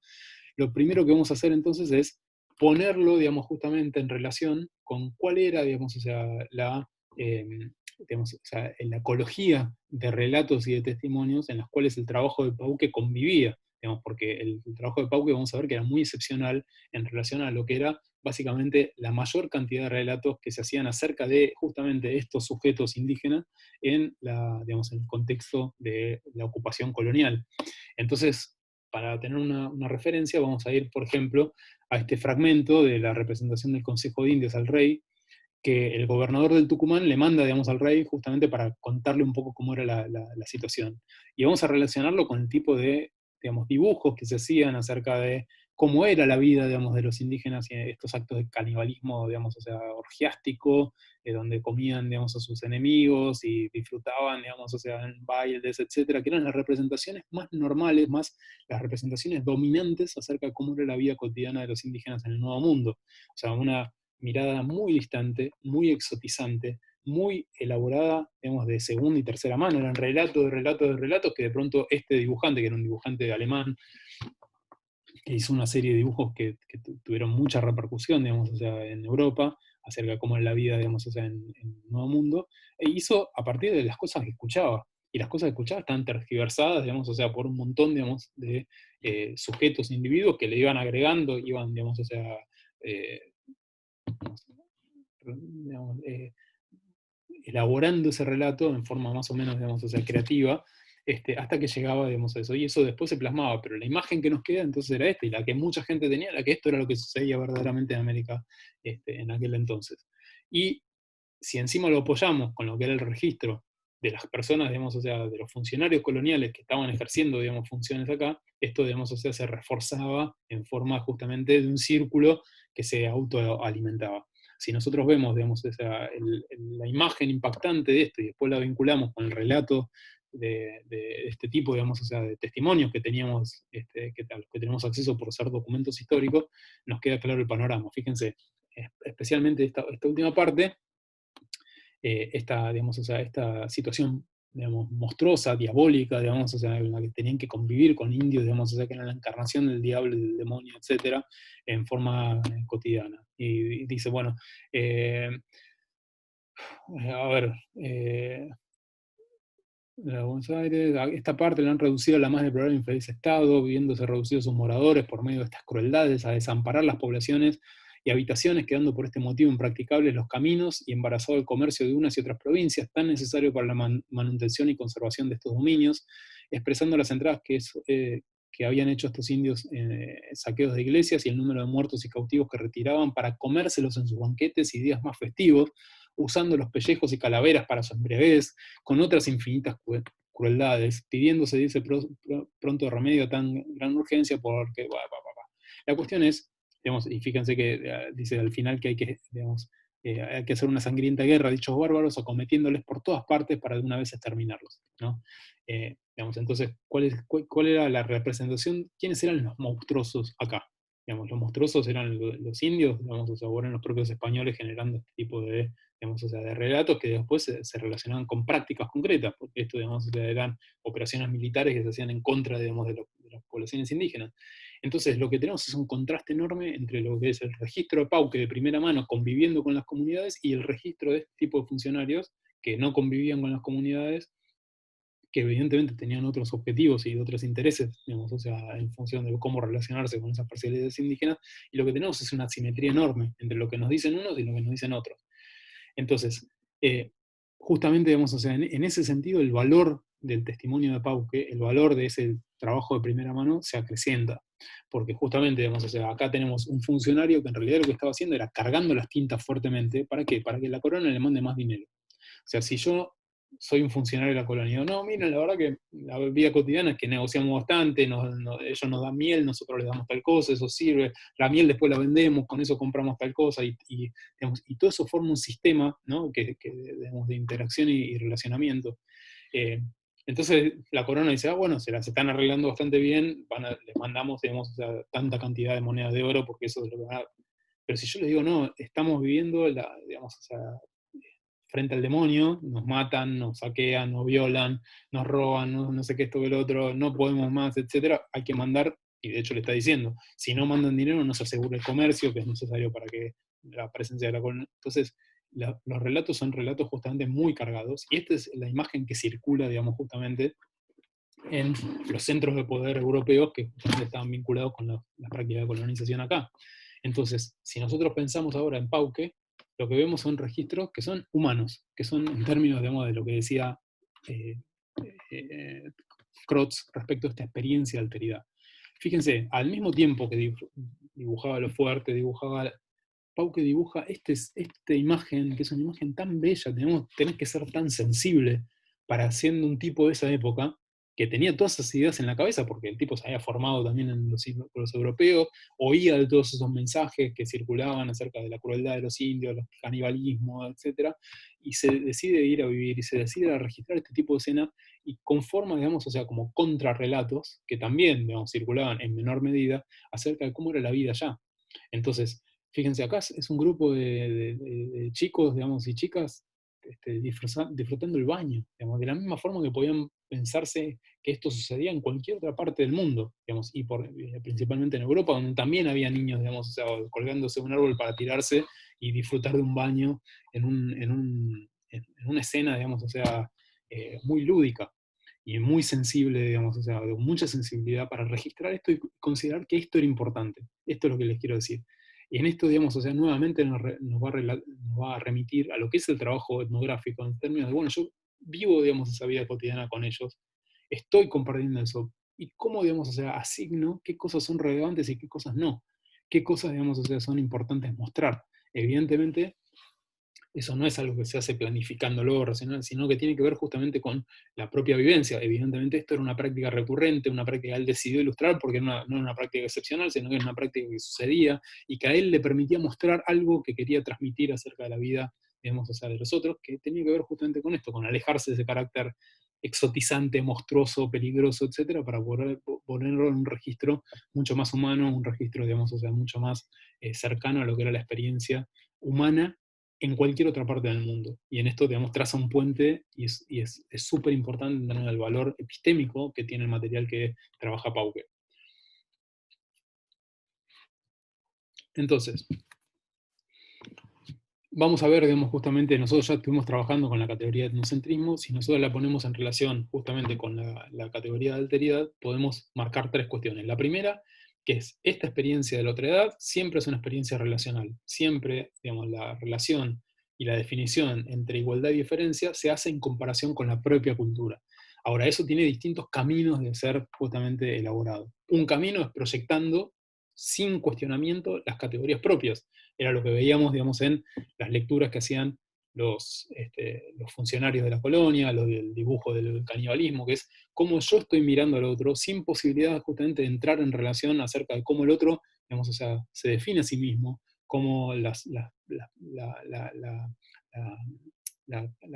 lo primero que vamos a hacer entonces es ponerlo, digamos, justamente en relación con cuál era, digamos, o sea, eh, digamos, o sea, la ecología de relatos y de testimonios en las cuales el trabajo de Pauque convivía, digamos, porque el trabajo de Pauque vamos a ver que era muy excepcional en relación a lo que era básicamente la mayor cantidad de relatos que se hacían acerca de justamente estos sujetos indígenas digamos, en el contexto de la ocupación colonial. Entonces, para tener una referencia, vamos a ir, por ejemplo, a este fragmento de la representación del Consejo de Indias al rey, que el gobernador del Tucumán le manda, digamos, al rey justamente para contarle un poco cómo era la situación. Y vamos a relacionarlo con el tipo de, digamos, dibujos que se hacían acerca de cómo era la vida, digamos, de los indígenas y estos actos de canibalismo, digamos, o sea, orgiástico, donde comían, digamos, a sus enemigos y disfrutaban, digamos, o sea, en bailes, etcétera, que eran las representaciones más normales, más las representaciones dominantes acerca de cómo era la vida cotidiana de los indígenas en el Nuevo Mundo. O sea, una mirada muy distante, muy exotizante, muy elaborada, digamos, de segunda y tercera mano. Eran relatos de relatos de relatos que de pronto este dibujante, que era un dibujante alemán, que hizo una serie de dibujos que tuvieron mucha repercusión, digamos, o sea, en Europa, acerca de cómo es la vida, digamos, o sea, en el Nuevo Mundo, e hizo a partir de las cosas que escuchaba. Y las cosas que escuchaba están tergiversadas, digamos, o sea, por un montón, digamos, de sujetos, individuos que le iban agregando, iban, digamos, o sea, eh, digamos, elaborando ese relato en forma más o menos, digamos, o sea, creativa, hasta que llegaba, digamos, a eso. Y eso después se plasmaba, pero la imagen que nos queda entonces era esta, y la que mucha gente tenía, era que esto era lo que sucedía verdaderamente en América en aquel entonces. Y si encima lo apoyamos con lo que era el registro de las personas, digamos, o sea, de los funcionarios coloniales que estaban ejerciendo, digamos, funciones acá, esto, digamos, o sea, se reforzaba en forma justamente de un círculo que se autoalimentaba. Si nosotros vemos, digamos, la imagen impactante de esto y después la vinculamos con el relato de este tipo, digamos, o sea, de testimonios que teníamos, a los que tenemos acceso por ser documentos históricos, nos queda claro el panorama. Fíjense, especialmente esta última parte, digamos, o sea, esta situación, digamos, monstruosa, diabólica, digamos, o sea, en la que tenían que convivir con indios, digamos, o sea, que eran la encarnación del diablo y del demonio, etcétera, en forma cotidiana. Y dice, bueno, eh, a ver, de Buenos Aires, esta parte la han reducido a la más deplorable e infeliz estado, viéndose reducidos sus moradores por medio de estas crueldades a desamparar las poblaciones y habitaciones, quedando por este motivo impracticables los caminos y embarazado el comercio de unas y otras provincias, tan necesario para la manutención y conservación de estos dominios, expresando las entradas que habían hecho estos indios saqueos de iglesias y el número de muertos y cautivos que retiraban para comérselos en sus banquetes y días más festivos, usando los pellejos y calaveras para su embriaguez, con otras infinitas crueldades, pidiéndose, dice, pronto remedio a tan gran urgencia, porque... La cuestión es, digamos, y fíjense que dice al final que digamos, hay que hacer una sangrienta guerra a dichos bárbaros, acometiéndoles por todas partes para de una vez exterminarlos, ¿no? Digamos, entonces, ¿cuál era la representación? ¿Quiénes eran los monstruosos acá? Digamos, los monstruosos eran los indios, digamos, o sea, eran los propios españoles generando este tipo de, digamos, o sea, de relatos que después se relacionaban con prácticas concretas, porque esto, digamos, o sea, eran operaciones militares que se hacían en contra, digamos, de las poblaciones indígenas. Entonces, lo que tenemos es un contraste enorme entre lo que es el registro de Pauque de primera mano conviviendo con las comunidades y el registro de este tipo de funcionarios que no convivían con las comunidades, que evidentemente tenían otros objetivos y otros intereses, digamos, o sea, en función de cómo relacionarse con esas parcialidades indígenas, y lo que tenemos es una asimetría enorme entre lo que nos dicen unos y lo que nos dicen otros. Entonces, justamente, digamos, o sea, en ese sentido, el valor del testimonio de Pauque, el valor de ese trabajo de primera mano, se acrecienta. Porque justamente, digamos, o sea, acá tenemos un funcionario que en realidad lo que estaba haciendo era cargando las tintas fuertemente. ¿Para qué? Para que la corona le mande más dinero. O sea, si yo soy un funcionario de la colonia, digo, no, miren, la verdad que la vida cotidiana es que negociamos bastante, ellos nos dan miel, nosotros les damos tal cosa, eso sirve, la miel después la vendemos, con eso compramos tal cosa, digamos, y todo eso forma un sistema, ¿no? Digamos, de interacción y relacionamiento. Eh, entonces la corona dice, bueno, se las están arreglando bastante bien, les mandamos, digamos, o sea, tanta cantidad de monedas de oro, porque eso es lo que van a... Pero si yo les digo, no, estamos viviendo, digamos, o sea, frente al demonio, nos matan, nos saquean, nos violan, nos roban, no sé qué, esto que el otro, no podemos más, etcétera, hay que mandar, y de hecho le está diciendo, si no mandan dinero no se asegura el comercio, que es necesario para que la presencia de la colonia. Entonces, los relatos son relatos justamente muy cargados, y esta es la imagen que circula, digamos, justamente en los centros de poder europeos que justamente estaban vinculados con la práctica de colonización acá. Entonces, si nosotros pensamos ahora en Pauque, lo que vemos son registros que son humanos, que son en términos, digamos, de lo que decía eh, eh, Crotz respecto a esta experiencia de alteridad. Fíjense, al mismo tiempo que dibujaba lo fuerte, Pauque dibuja esta imagen, que es una imagen tan bella, tenés que ser tan sensible para siendo un tipo de esa época, que tenía todas esas ideas en la cabeza, porque el tipo se había formado también en los europeos, oía de todos esos mensajes que circulaban acerca de la crueldad de los indios, el canibalismo, etc., y se decide ir a vivir, y se decide a registrar este tipo de escena, y conforma, digamos, o sea, como contrarrelatos, que también, digamos, circulaban en menor medida, acerca de cómo era la vida allá. Entonces, fíjense, acá es un grupo de chicos, digamos, y chicas disfrutando el baño, digamos, de la misma forma que podían pensarse que esto sucedía en cualquier otra parte del mundo, digamos, y principalmente en Europa, donde también había niños, digamos, o sea, colgándose de un árbol para tirarse y disfrutar de un baño en una escena, digamos, o sea, muy lúdica y muy sensible, digamos, o sea, de mucha sensibilidad para registrar esto y considerar que esto era importante. Esto es lo que les quiero decir. Y en esto, digamos, o sea, nuevamente nos va a remitir a lo que es el trabajo etnográfico, en términos de, bueno, yo vivo, digamos, esa vida cotidiana con ellos, estoy compartiendo eso, y cómo, digamos, o sea, asigno qué cosas son relevantes y qué cosas no, qué cosas, digamos, o sea, son importantes mostrar. Evidentemente, eso no es algo que se hace planificándolo, racional, sino que tiene que ver justamente con la propia vivencia. Evidentemente esto era una práctica recurrente, una práctica que él decidió ilustrar porque no era una práctica excepcional, sino que era una práctica que sucedía y que a él le permitía mostrar algo que quería transmitir acerca de la vida, digamos, o sea, de los otros, que tenía que ver justamente con esto, con alejarse de ese carácter exotizante, monstruoso, peligroso, etcétera, para ponerlo en un registro mucho más humano, un registro, digamos, o sea, mucho más cercano a lo que era la experiencia humana en cualquier otra parte del mundo. Y en esto, digamos, traza un puente y es súper importante entender el valor epistémico que tiene el material que trabaja Pauque. Entonces, vamos a ver, digamos, justamente, nosotros ya estuvimos trabajando con la categoría de etnocentrismo, si nosotros la ponemos en relación justamente con la categoría de alteridad, podemos marcar tres cuestiones. La primera, que es esta experiencia de la otredad, siempre es una experiencia relacional, siempre, digamos, la relación y la definición entre igualdad y diferencia se hace en comparación con la propia cultura. Ahora, eso tiene distintos caminos de ser justamente elaborado. Un camino es proyectando sin cuestionamiento las categorías propias. Era lo que veíamos, digamos, en las lecturas que hacían los funcionarios de la colonia, lo del dibujo del canibalismo, que es cómo yo estoy mirando al otro sin posibilidad justamente de entrar en relación acerca de cómo el otro, digamos, o sea, se define a sí mismo, cómo la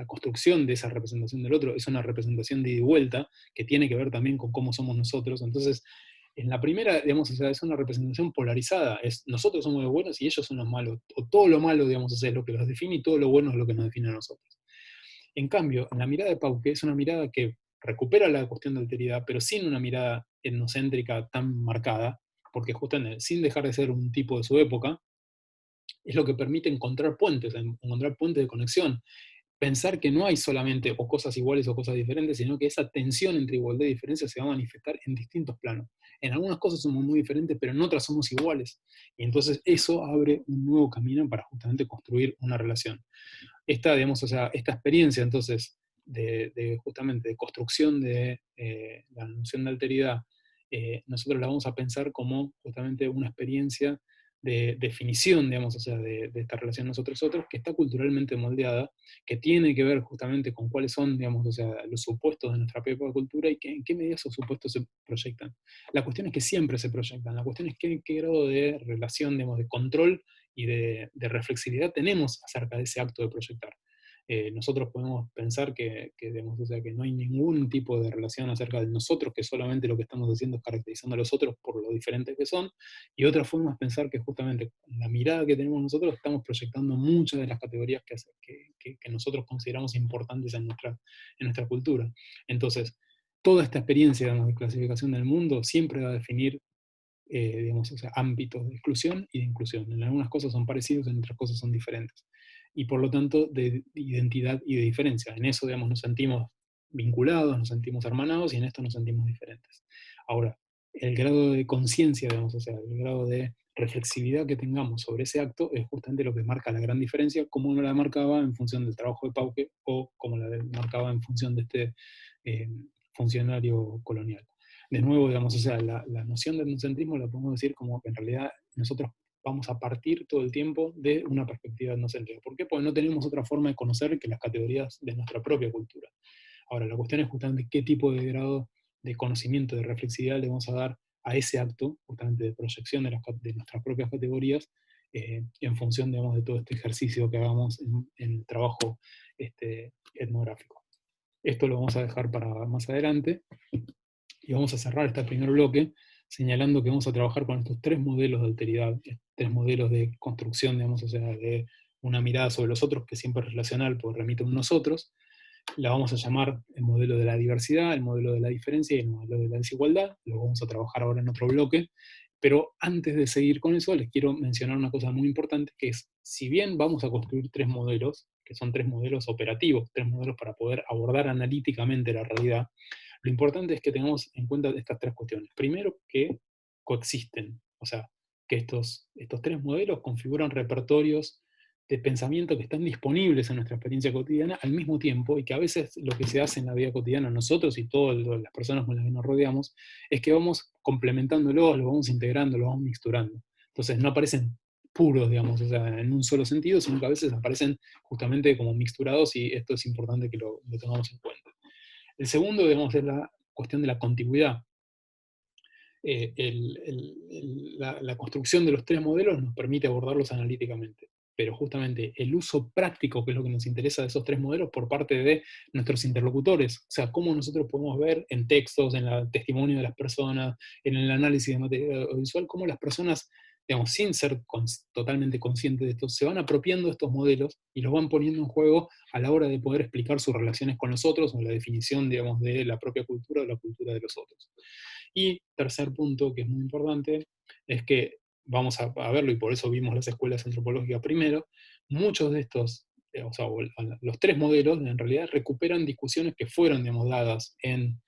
construcción de esa representación del otro es una representación de ida y vuelta, que tiene que ver también con cómo somos nosotros. Entonces, en la primera, digamos, o sea, es una representación polarizada, es nosotros somos los buenos y ellos son los malos, o todo lo malo, digamos, o sea, es lo que los define y todo lo bueno es lo que nos define a nosotros. En cambio, en la mirada de Pauque es una mirada que recupera la cuestión de alteridad, pero sin una mirada etnocéntrica tan marcada, porque justamente sin dejar de ser un tipo de su época, es lo que permite encontrar puentes de conexión, pensar que no hay solamente o cosas iguales o cosas diferentes, sino que esa tensión entre igualdad y diferencia se va a manifestar en distintos planos. En algunas cosas somos muy diferentes, pero en otras somos iguales. Y entonces eso abre un nuevo camino para justamente construir una relación. Esta, digamos, o sea, esta experiencia entonces justamente de construcción de la noción de alteridad, nosotros la vamos a pensar como justamente una experiencia de definición, digamos, o sea, de esta relación nosotros-otros, que está culturalmente moldeada, que tiene que ver justamente con cuáles son, digamos, o sea, los supuestos de nuestra propia cultura y en qué medida esos supuestos se proyectan. La cuestión es que siempre se proyectan, la cuestión es qué grado de relación, digamos, de control y de reflexividad tenemos acerca de ese acto de proyectar. Nosotros podemos pensar digamos, o sea, que no hay ningún tipo de relación acerca de nosotros, que solamente lo que estamos haciendo es caracterizando a los otros por lo diferentes que son, y otra forma es pensar que justamente con la mirada que tenemos nosotros estamos proyectando muchas de las categorías que nosotros consideramos importantes en nuestra cultura. Entonces, toda esta experiencia, digamos, de clasificación del mundo siempre va a definir digamos, o sea, ámbitos de exclusión y de inclusión. En algunas cosas son parecidos, en otras cosas son diferentes. Y por lo tanto, de identidad y de diferencia. En eso, digamos, nos sentimos vinculados, nos sentimos hermanados y en esto nos sentimos diferentes. Ahora, el grado de conciencia, digamos, o sea, el grado de reflexividad que tengamos sobre ese acto es justamente lo que marca la gran diferencia, como uno la marcaba en función del trabajo de Pauque o como la marcaba en función de este eh, funcionario colonial. De nuevo, digamos, o sea, la noción de etnocentrismo la podemos decir como que en realidad nosotros vamos a partir todo el tiempo de una perspectiva etnocéntrica. ¿Por qué? Porque no tenemos otra forma de conocer que las categorías de nuestra propia cultura. Ahora, la cuestión es justamente qué tipo de grado de conocimiento, de reflexividad le vamos a dar a ese acto, justamente de proyección de nuestras propias categorías, en función, digamos, de todo este ejercicio que hagamos en el trabajo etnográfico. Esto lo vamos a dejar para más adelante. Y vamos a cerrar este primer bloque señalando que vamos a trabajar con estos tres modelos de alteridad, tres modelos de construcción, digamos, o sea, de una mirada sobre los otros que siempre es relacional, porque remite a un nosotros. La vamos a llamar el modelo de la diversidad, el modelo de la diferencia y el modelo de la desigualdad. Lo vamos a trabajar ahora en otro bloque. Pero antes de seguir con eso, les quiero mencionar una cosa muy importante, que es, si bien vamos a construir tres modelos, que son tres modelos operativos, tres modelos para poder abordar analíticamente la realidad, lo importante es que tengamos en cuenta estas tres cuestiones. Primero, que coexisten, o sea, que estos tres modelos configuran repertorios de pensamiento que están disponibles en nuestra experiencia cotidiana al mismo tiempo y que a veces lo que se hace en la vida cotidiana nosotros y todas las personas con las que nos rodeamos es que vamos complementándolos, los vamos integrando, los vamos mixturando. Entonces no aparecen puros, digamos, o sea, en un solo sentido, sino que a veces aparecen justamente como mixturados y esto es importante que lo tengamos en cuenta. El segundo, digamos, es la cuestión de la contigüidad. La construcción de los tres modelos nos permite abordarlos analíticamente. pero justamente el uso práctico, que es lo que nos interesa de esos tres modelos, por parte de nuestros interlocutores. O sea, cómo nosotros podemos ver en textos, en el testimonio de las personas, en el análisis de material audiovisual, cómo las personas, digamos, sin ser totalmente conscientes de esto, se van apropiando de estos modelos y los van poniendo en juego a la hora de poder explicar sus relaciones con los otros o la definición, digamos, de la propia cultura o la cultura de los otros. Y tercer punto, que es muy importante, es que vamos a verlo, y por eso vimos las escuelas antropológicas primero, muchos de estos, o sea, los tres modelos, en realidad recuperan discusiones que fueron, digamos, dadas en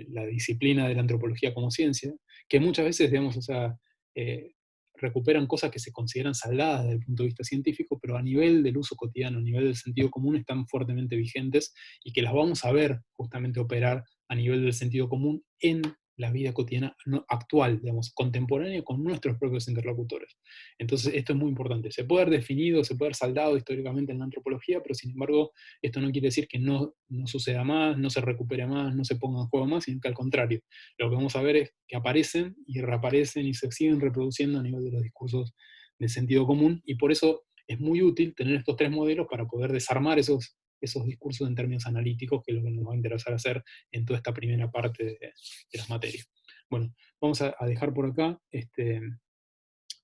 la disciplina de la antropología como ciencia, que muchas veces, digamos, o sea, eh, recuperan cosas que se consideran saldadas desde el punto de vista científico, pero a nivel del uso cotidiano, a nivel del sentido común, están fuertemente vigentes y que las vamos a ver justamente operar a nivel del sentido común en la vida cotidiana actual, digamos, contemporánea con nuestros propios interlocutores. Entonces, esto es muy importante. Se puede haber definido, se puede haber saldado históricamente en la antropología, pero sin embargo, esto no quiere decir que no suceda más, no se recupere más, no se ponga en juego más, sino que al contrario. Lo que vamos a ver es que aparecen y reaparecen y se siguen reproduciendo a nivel de los discursos de sentido común, y por eso es muy útil tener estos tres modelos para poder desarmar esos discursos en términos analíticos, que es lo que nos va a interesar hacer en toda esta primera parte de las materias. Bueno, vamos a dejar por acá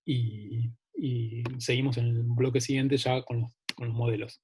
y seguimos en el bloque siguiente ya con los modelos.